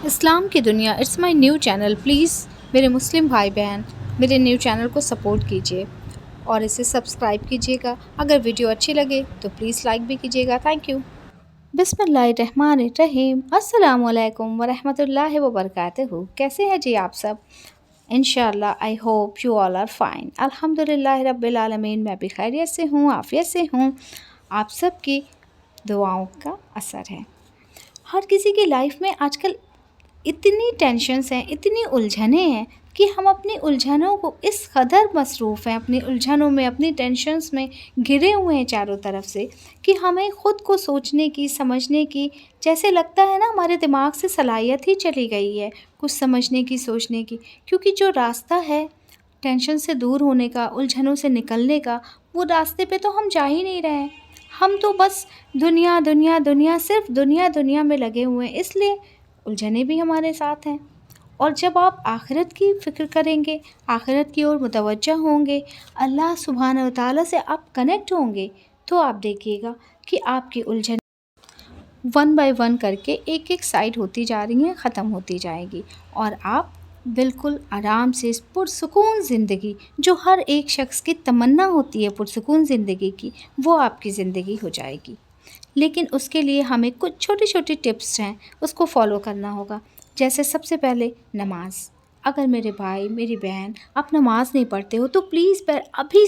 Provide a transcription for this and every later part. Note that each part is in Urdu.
اسلام کی دنیا it's my new channel. Please میرے مسلم بھائی بہن میرے نیو چینل کو سپورٹ کیجیے اور اسے سبسکرائب کیجیے گا. اگر ویڈیو اچھی لگے تو پلیز لائک بھی کیجیے گا. Thank you. بسم اللہ الرحمن الرحیم. السلام علیکم ورحمۃ اللہ وبرکاتہ. کیسے ہیں جی آپ سب؟ انشاءاللہ I hope you all are fine. الحمد للہ رب العالمین. میں بھی خیریت سے ہوں، عافیت سے ہوں. آپ سب کی دعاؤں کا اثر ہے. ہر کسی کی لائف میں آج کل اتنی ٹینشنز ہیں، اتنی الجھنیں ہیں کہ ہم اپنی الجھنوں کو اس قدر مصروف ہیں، اپنی الجھنوں میں، اپنی ٹینشنز میں گھرے ہوئے ہیں چاروں طرف سے کہ ہمیں خود کو سوچنے کی، سمجھنے کی جیسے لگتا ہے نا ہمارے دماغ سے صلاحیت ہی چلی گئی ہے کچھ سمجھنے کی، سوچنے کی. کیونکہ جو راستہ ہے ٹینشن سے دور ہونے کا، الجھنوں سے نکلنے کا، وہ راستے پہ تو ہم جا ہی نہیں رہے ہیں. ہم تو بس دنیا دنیا دنیا، صرف دنیا دنیا میں لگے ہوئے ہیں. اس لیے الجھنیں بھی ہمارے ساتھ ہیں. اور جب آپ آخرت کی فکر کریں گے، آخرت کی اور متوجہ ہوں گے، اللہ سبحانہ و تعالیٰ سے آپ کنیکٹ ہوں گے، تو آپ دیکھیے گا کہ آپ کی الجھن ون بائی ون کر کے ایک ایک سائڈ ہوتی جا رہی ہیں، ختم ہوتی جائے گی. اور آپ بالکل آرام سے پرسکون زندگی، جو ہر ایک شخص کی تمنا ہوتی ہے پرسکون زندگی کی، وہ آپ کی زندگی ہو جائے گی. لیکن اس کے لیے ہمیں کچھ چھوٹی چھوٹی ٹپس ہیں، اس کو فالو کرنا ہوگا. جیسے سب سے پہلے نماز. اگر میرے بھائی میری بہن آپ نماز نہیں پڑھتے ہو تو پلیز ابھی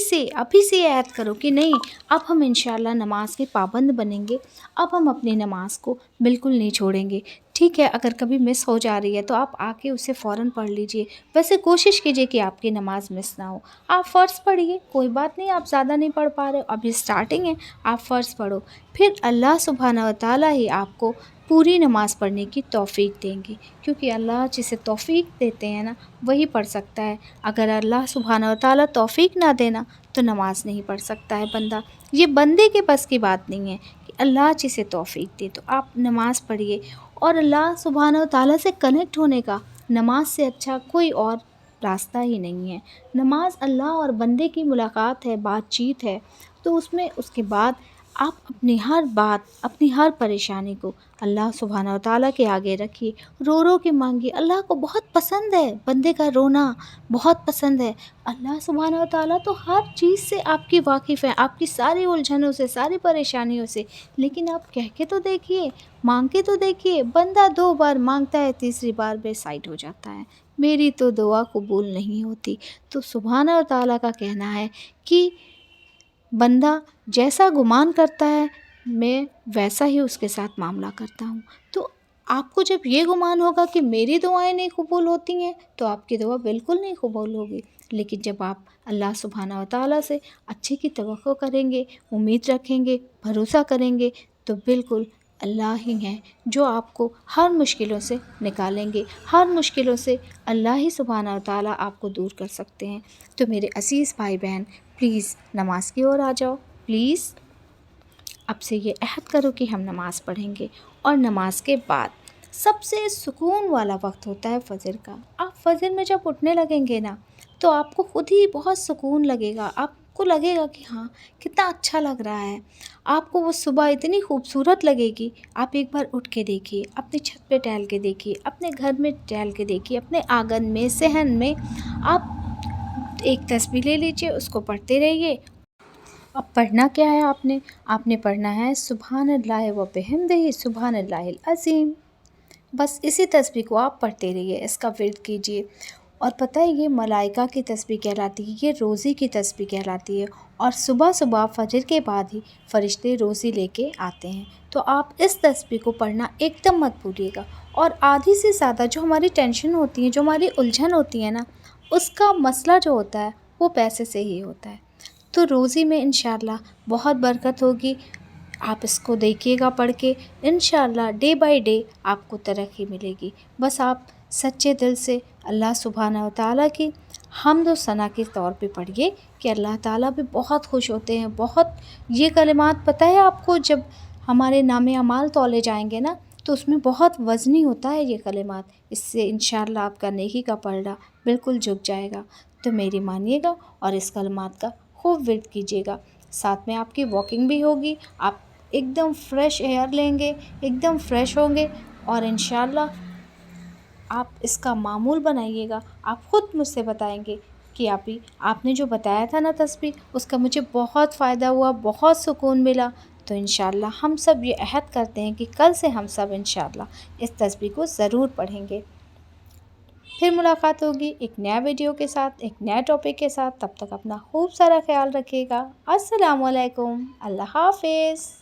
سے عہد کرو کہ نہیں، اب ہم انشاءاللہ نماز کے پابند بنیں گے. اب ہم اپنی نماز کو بالکل نہیں چھوڑیں گے. ٹھیک ہے، اگر کبھی مس ہو جا رہی ہے تو آپ آ کے اسے فوراً پڑھ لیجئے. ویسے کوشش کیجئے کہ آپ کی نماز مس نہ ہو. آپ فرض پڑھیے، کوئی بات نہیں، آپ زیادہ نہیں پڑھ پا رہے، ابھی اسٹارٹنگ ہے، آپ فرض پڑھو. پھر اللہ سبحانہ و تعالیٰ ہی آپ کو پوری نماز پڑھنے کی توفیق دیں گے. کیونکہ اللہ جسے توفیق دیتے ہیں نا، وہی پڑھ سکتا ہے. اگر اللہ سبحانہ و تعالیٰ توفیق نہ دینا تو نماز نہیں پڑھ سکتا ہے بندہ. یہ بندے کے بس کی بات نہیں ہے کہ اللہ جسے توفیق دے. تو آپ نماز پڑھیے. اور اللہ سبحانہ و تعالیٰ سے کنیکٹ ہونے کا نماز سے اچھا کوئی اور راستہ ہی نہیں ہے. نماز اللہ اور بندے کی ملاقات ہے، بات چیت ہے. تو اس کے بعد آپ اپنی ہر بات، اپنی ہر پریشانی کو اللہ سبحانہ و تعالیٰ کے آگے رکھیے. رو رو کے مانگیے. اللہ کو بہت پسند ہے بندے کا رونا، بہت پسند ہے. اللہ سبحانہ و تعالیٰ تو ہر چیز سے آپ کی واقف ہے، آپ کی ساری الجھنوں سے، ساری پریشانیوں سے. لیکن آپ کہہ کے تو دیکھیے، مانگ کے تو دیکھیے. بندہ 2 بار مانگتا ہے، تیسری بار بے سائڈ ہو جاتا ہے، میری تو دعا قبول نہیں ہوتی. تو سبحانہ و تعالیٰ کا کہنا ہے کہ بندہ جیسا گمان کرتا ہے میں ویسا ہی اس کے ساتھ معاملہ کرتا ہوں. تو آپ کو جب یہ گمان ہوگا کہ میری دعائیں نہیں قبول ہوتی ہیں تو آپ کی دعا بالکل نہیں قبول ہوگی. لیکن جب آپ اللہ سبحانہ و تعالیٰ سے اچھے کی توقع کریں گے، امید رکھیں گے، بھروسہ کریں گے، تو بالکل اللہ ہی ہیں جو آپ کو ہر مشکلوں سے نکالیں گے. ہر مشکلوں سے اللہ ہی سبحانہ و تعالیٰ آپ کو دور کر سکتے ہیں. تو میرے عزیز بھائی بہن، پلیز نماز کی اور آ جاؤ. پلیز اب سے یہ عہد کرو کہ ہم نماز پڑھیں گے. اور نماز کے بعد سب سے سکون والا وقت ہوتا ہے فجر کا. آپ فجر میں جب اٹھنے لگیں گے نا تو آپ کو خود ہی بہت سکون لگے گا. آپ کو لگے گا کہ ہاں کتنا اچھا لگ رہا ہے. آپ کو وہ صبح اتنی خوبصورت لگے گی. آپ ایک بار اٹھ کے دیکھیے، اپنی چھت پہ ٹہل کے دیکھیے، اپنے گھر میں ٹہل کے دیکھیے، اپنے آنگن میں، صحن میں. آپ ایک تسبیح لے لیجیے، اس کو پڑھتے رہیے. اب پڑھنا کیا ہے آپ نے پڑھنا ہے سبحان اللہ و بحمدہ سبحان اللہ العظیم. بس اسی تسبیح کو آپ پڑھتے رہیے، اس کا ورد کیجیے. اور پتہ ہے یہ ملائکہ کی تسبیح کہلاتی ہے، یہ روزی کی تسبیح کہلاتی ہے. اور صبح صبح فجر کے بعد ہی فرشتے روزی لے کے آتے ہیں. تو آپ اس تسبیح کو پڑھنا ایک دم مت بھولیے گا. اور آدھی سے زیادہ جو ہماری ٹینشن ہوتی ہے، جو ہماری الجھن ہوتی ہے نا، اس کا مسئلہ جو ہوتا ہے وہ پیسے سے ہی ہوتا ہے. تو روزی میں انشاءاللہ بہت برکت ہوگی. آپ اس کو دیکھیے گا پڑھ کے، انشاءاللہ ڈے بائی ڈے آپ کو ترقی ملے گی. بس آپ سچے دل سے اللہ سبحانہ و تعالیٰ کی حمد و ثنا کے طور پہ پڑھیے کہ اللہ تعالیٰ بھی بہت خوش ہوتے ہیں. بہت یہ کلمات پتہ ہے آپ کو، جب ہمارے نام اعمال تولے جائیں گے نا تو اس میں بہت وزنی ہوتا ہے یہ کلمات. اس سے انشاءاللہ آپ کا نیکی کا پلڑا بالکل جھک جائے گا. تو میری مانیے گا اور اس کلمات کا خوب ورد کیجیے گا. ساتھ میں آپ کی واکنگ بھی ہوگی، آپ ایک دم فریش ایئر لیں گے، ایک دم فریش ہوں گے. اور انشاءاللہ آپ اس کا معمول بنائیے گا۔ آپ خود مجھ سے بتائیں گے کہ آپ نے جو بتایا تھا نا تسبیح، اس کا مجھے بہت فائدہ ہوا، بہت سکون ملا۔ تو انشاءاللہ ہم سب یہ عہد کرتے ہیں کہ کل سے ہم سب انشاءاللہ اس تسبیح کو ضرور پڑھیں گے۔ پھر ملاقات ہوگی ایک نیا ویڈیو کے ساتھ، ایک نیا ٹاپک کے ساتھ۔ تب تک اپنا خوب سارا خیال رکھیے گا۔ السلام علیکم، اللہ حافظ۔